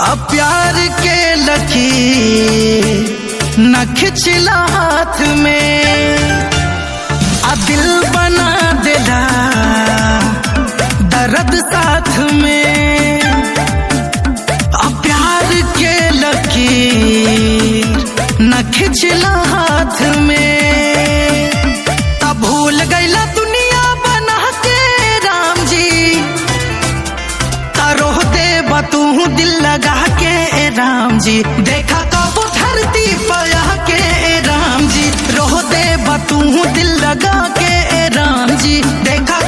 अब प्यार के लकीर न खिंचला हाथ में, आ दिल बना देला दर्द साथ में। अब प्यार के लकीर न खिंचला हाथ में, तब भूल गईला दुनिया बना के राम जी। तारोह दे तू दिल लगा के राम जी, देखा कब धरती पर आके राम जी। रोह दे तू दिल लगा के राम जी, देखा